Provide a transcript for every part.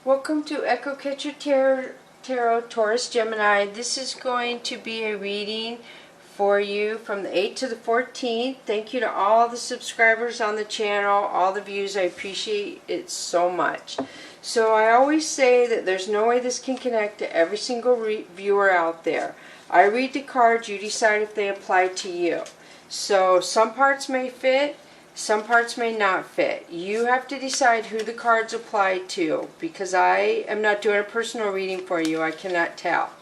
Welcome to Echo Catcher Tarot, Taurus, Gemini. This is going to be a reading for you from the 8th to the 14th. Thank you to all the subscribers on the channel, all the views. I appreciate it so much. So I always say that there's no way this can connect to every single viewer out there. I read the cards, you decide if they apply to you. So some parts may fit, some parts may not fit. You have to decide who the cards apply to, because I am not doing a personal reading for you. I cannot tell.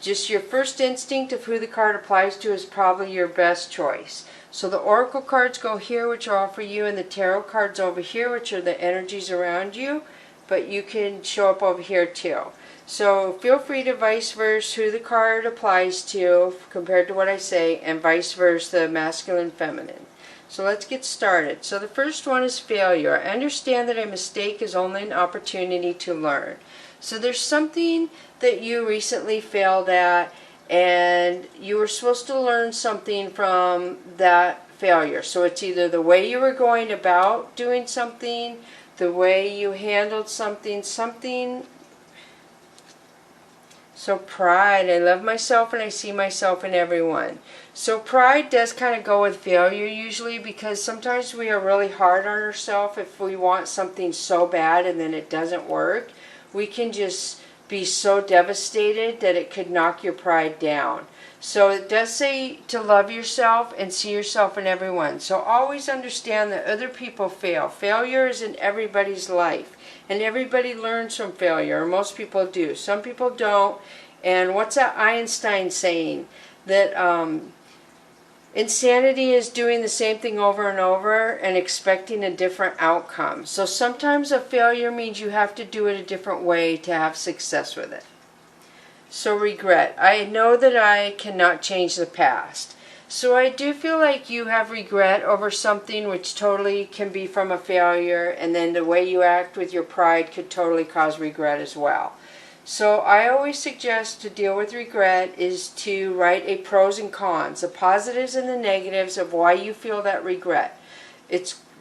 Just your first instinct of who the card applies to is probably your best choice. So the oracle cards go here, which are all for you, and the tarot cards over here, which are the energies around you, but you can show up over here too. So feel free to vice versa who the card applies to compared to what I say, and vice versa, the masculine, feminine. So let's get started. So the first one is failure. I understand that a mistake is only an opportunity to learn. So there's something that you recently failed at, and you were supposed to learn something from that failure. So it's either the way you were going about doing something, the way you handled something. So pride, I love myself and I see myself in everyone. So pride does kind of go with failure usually, because sometimes we are really hard on ourselves. If we want something so bad and then it doesn't work, we can just be so devastated that it could knock your pride down. So it does say to love yourself and see yourself in everyone. So always understand that other people fail. Failure is in everybody's life. And everybody learns from failure, or most people do. Some people don't. And what's that Einstein saying? That insanity is doing the same thing over and over and expecting a different outcome. So sometimes a failure means you have to do it a different way to have success with it. So regret. I know that I cannot change the past. So I do feel like you have regret over something, which totally can be from a failure, and then the way you act with your pride could totally cause regret as well. So I always suggest to deal with regret is to write a pros and cons, the positives and the negatives of why you feel that regret.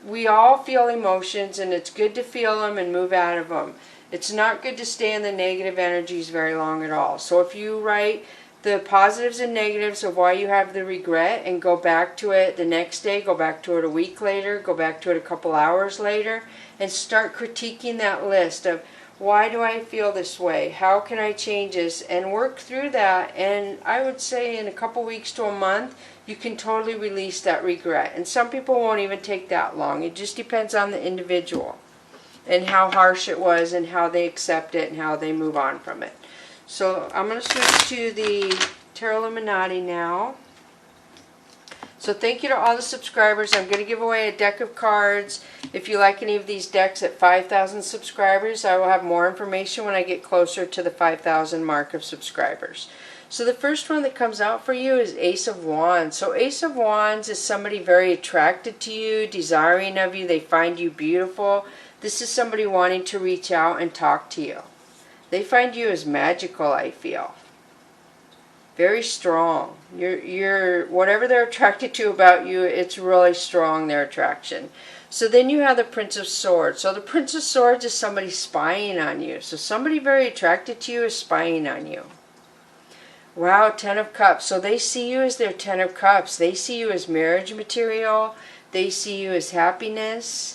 We all feel emotions, and it's good to feel them and move out of them. It's not good to stay in the negative energies very long at all. So if you write the positives and negatives of why you have the regret and go back to it the next day, go back to it a week later, go back to it a couple hours later, and start critiquing that list of why do I feel this way? How can I change this? And work through that. And I would say in a couple weeks to a month, you can totally release that regret. And some people won't even take that long. It just depends on the individual and how harsh it was and how they accept it and how they move on from it. So I'm going to switch to the Tarot Illuminati now. So thank you to all the subscribers. I'm going to give away a deck of cards. If you like any of these decks at 5,000 subscribers, I will have more information when I get closer to the 5,000 mark of subscribers. So the first one that comes out for you is Ace of Wands. So Ace of Wands is somebody very attracted to you, desiring of you. They find you beautiful. This is somebody wanting to reach out and talk to you. They find you as magical, I feel. Very strong. You're whatever they're attracted to about you, it's really strong, their attraction. So then you have the Prince of Swords. So the Prince of Swords is somebody spying on you. So somebody very attracted to you is spying on you. Wow, Ten of Cups. So they see you as their Ten of Cups. They see you as marriage material. They see you as happiness.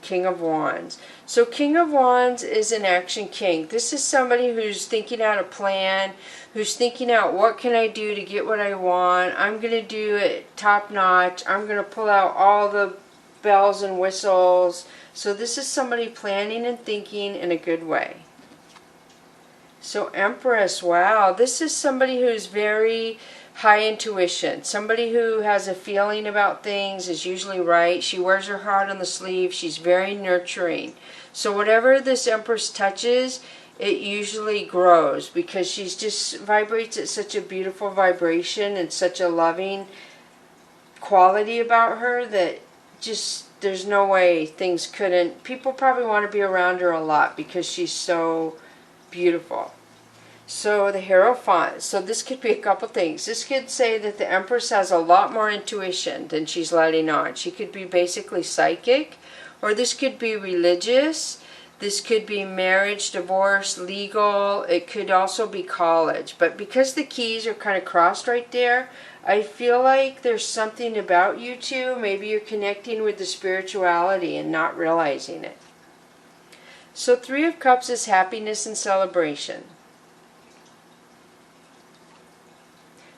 King of Wands. So King of Wands is an action king. This is somebody who's thinking out a plan, who's thinking out what can I do to get what I want. I'm going to do it top notch. I'm going to pull out all the bells and whistles. So this is somebody planning and thinking in a good way. So Empress, wow, this is somebody who's very high intuition. Somebody who has a feeling about things, is usually right. She wears her heart on the sleeve. She's very nurturing. So whatever this Empress touches, it usually grows, because she's just vibrates at such a beautiful vibration and such a loving quality about her that just there's no way things couldn't. People probably want to be around her a lot because she's so beautiful. So the Hierophant, so this could be a couple things. This could say that the Empress has a lot more intuition than she's letting on. She could be basically psychic, or this could be religious. This could be marriage, divorce, legal. It could also be college. But because the keys are kind of crossed right there, I feel like there's something about you two. Maybe you're connecting with the spirituality and not realizing it. So 3 of Cups is happiness and celebration.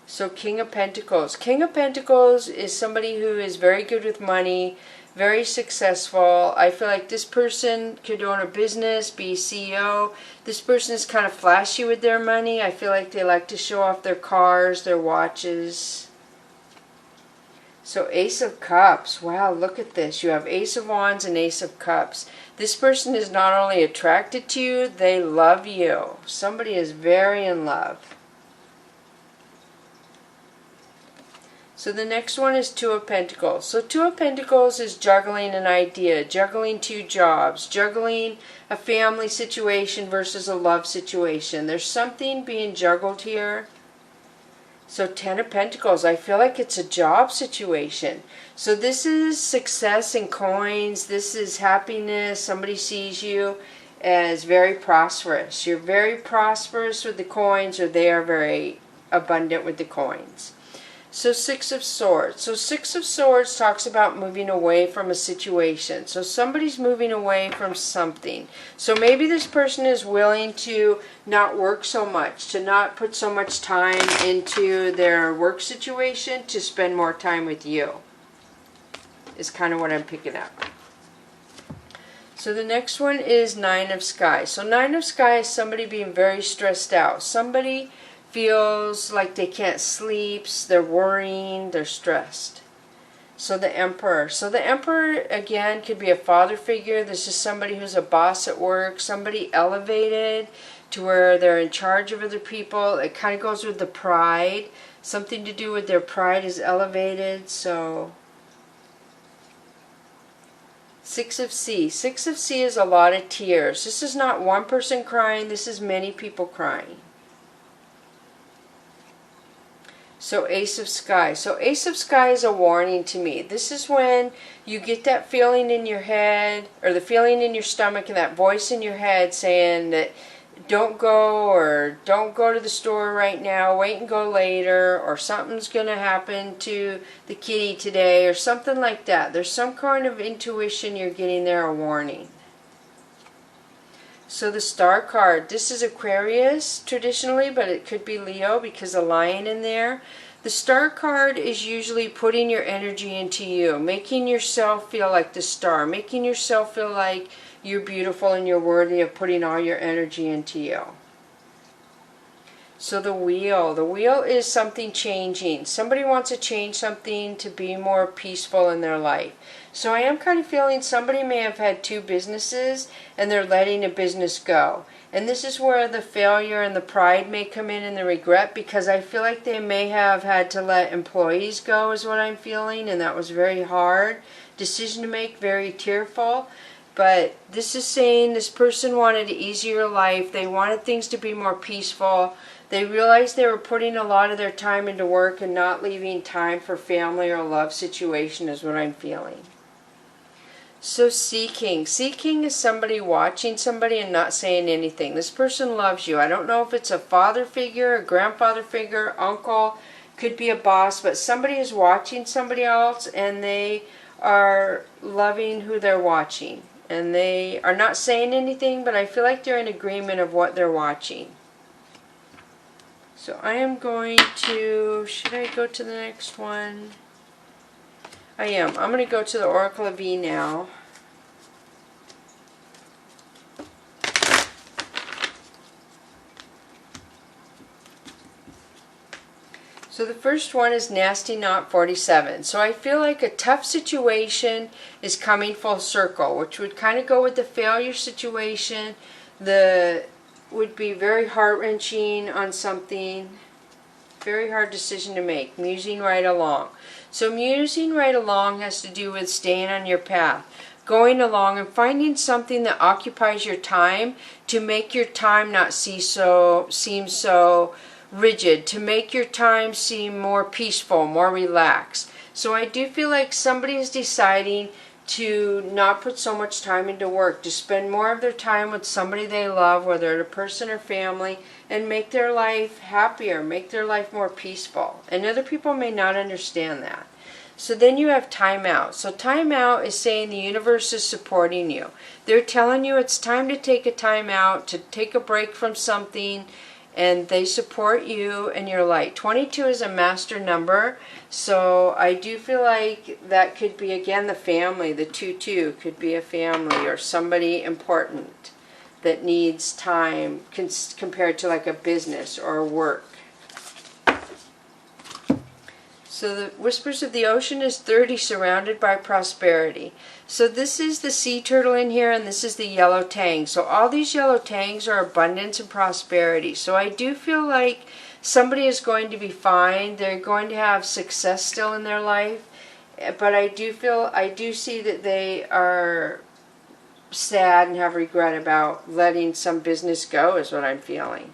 So King of Pentacles. King of Pentacles is somebody who is very good with money, very successful. I feel like this person could own a business, be a CEO. This person is kind of flashy with their money. I feel like they like to show off their cars, their watches. So Ace of Cups. Wow, look at this. You have Ace of Wands and Ace of Cups. This person is not only attracted to you, they love you. Somebody is very in love. So the next one is 2 of Pentacles. So 2 of Pentacles is juggling an idea, juggling 2 jobs, juggling a family situation versus a love situation. There's something being juggled here. So 10 of Pentacles, I feel like it's a job situation. So this is success in coins. This is happiness. Somebody sees you as very prosperous. You're very prosperous with the coins, or they are very abundant with the coins. So 6 of Swords. So 6 of Swords talks about moving away from a situation. So somebody's moving away from something. So maybe this person is willing to not work so much, to not put so much time into their work situation, to spend more time with you. Is kind of what I'm picking up. So the next one is 9 of Sky. So 9 of Sky is somebody being very stressed out. Somebody feels like they can't sleep, they're worrying, they're stressed. So the Emperor. So the Emperor, again, could be a father figure. This is somebody who's a boss at work, somebody elevated to where they're in charge of other people. It kind of goes with the pride. Something to do with their pride is elevated. So 6 of Sea. 6 of Sea is a lot of tears. This is not one person crying, this is many people crying. So Ace of Sky. So Ace of Sky is a warning to me. This is when you get that feeling in your head, or the feeling in your stomach, and that voice in your head saying that don't go, or don't go to the store right now, wait and go later, or something's going to happen to the kitty today, or something like that. There's some kind of intuition you're getting there, a warning. So the Star card, this is Aquarius traditionally, but it could be Leo because a lion in there. The Star card is usually putting your energy into you, making yourself feel like the star, making yourself feel like you're beautiful and you're worthy of putting all your energy into you. So the Wheel. The Wheel is something changing. Somebody wants to change something to be more peaceful in their life. So I am kind of feeling somebody may have had 2 businesses and they're letting a business go. And this is where the failure and the pride may come in, and the regret, because I feel like they may have had to let employees go is what I'm feeling, and that was very hard decision to make, very tearful. But this is saying this person wanted an easier life. They wanted things to be more peaceful. They realized they were putting a lot of their time into work and not leaving time for family or love situation is what I'm feeling. So Seeking. Seeking is somebody watching somebody and not saying anything. This person loves you. I don't know if it's a father figure, a grandfather figure, uncle, could be a boss, but somebody is watching somebody else and they are loving who they're watching. And they are not saying anything, but I feel like they're in agreement of what they're watching. So I am going to, should I go to the next one? I am. I'm going to go to the Oracle of E now. So the first one is Nasty Knot 47. So I feel like a tough situation is coming full circle, which would kind of go with the failure situation. Would be very heart-wrenching on something. Very hard decision to make. Musing right along. So musing right along has to do with staying on your path. Going along and finding something that occupies your time to make your time not seem so rigid, to make your time seem more peaceful, more relaxed. So I do feel like somebody is deciding to not put so much time into work, to spend more of their time with somebody they love, whether it's a person or family, and make their life happier, make their life more peaceful. And other people may not understand that. So then you have time out. So time out is saying the universe is supporting you. They're telling you it's time to take a time out, to take a break from something, and they support you and your light. 22 is a master number, so I do feel like that could be, again, the family. The 2-2 could be a family or somebody important that needs time compared to like a business or work. So the Whispers of the Ocean is 30, surrounded by prosperity. So this is the sea turtle in here, and this is the yellow tang. So all these yellow tangs are abundance and prosperity. So I do feel like somebody is going to be fine. They're going to have success still in their life. But I do see that they are sad and have regret about letting some business go, is what I'm feeling.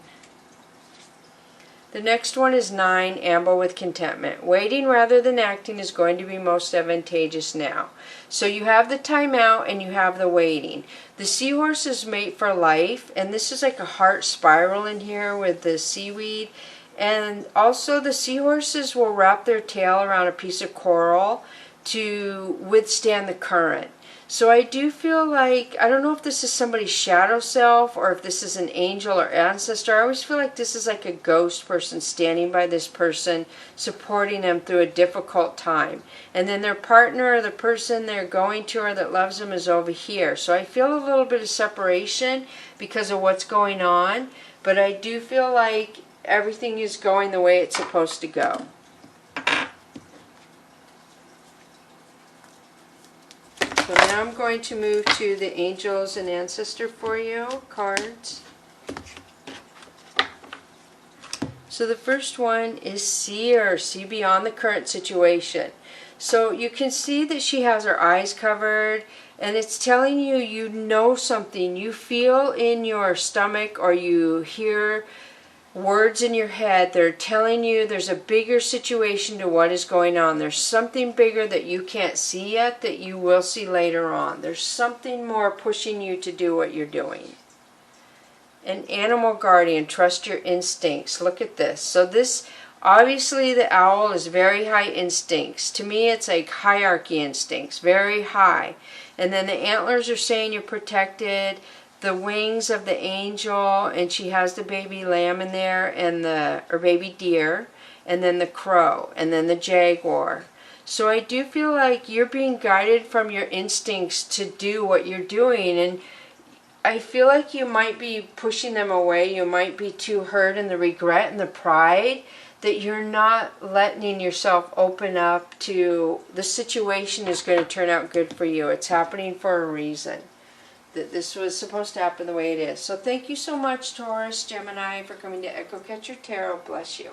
The next one is 9, amble with contentment. Waiting rather than acting is going to be most advantageous now. So you have the time out and you have the waiting. The seahorse is mate for life, and this is like a heart spiral in here with the seaweed. And also the seahorses will wrap their tail around a piece of coral to withstand the current. So I do feel like, I don't know if this is somebody's shadow self or if this is an angel or ancestor. I always feel like this is like a ghost person standing by this person, supporting them through a difficult time. And then their partner or the person they're going to or that loves them is over here. So I feel a little bit of separation because of what's going on. But I do feel like everything is going the way it's supposed to go. So now I'm going to move to the Angels and Ancestor for you cards. So the first one is Seer, see beyond the current situation. So you can see that she has her eyes covered, and it's telling you, you know something. You feel in your stomach or you hear words in your head. They're telling you there's a bigger situation to what is going on. There's something bigger that you can't see yet that you will see later on. There's something more pushing you to do what you're doing. An animal guardian, trust your instincts. Look at this. So this, obviously the owl is very high instincts. To me it's like hierarchy instincts, very high. And then the antlers are saying you're protected. The wings of the angel, and she has the baby lamb in there, and or baby deer, and then the crow, and then the jaguar. So I do feel like you're being guided from your instincts to do what you're doing, and I feel like you might be pushing them away. You might be too hurt in the regret and the pride that you're not letting yourself open up to the situation is going to turn out good for you. It's happening for a reason. That this was supposed to happen the way it is. So thank you so much, Taurus, Gemini, for coming to Echo Catcher Tarot. Bless you.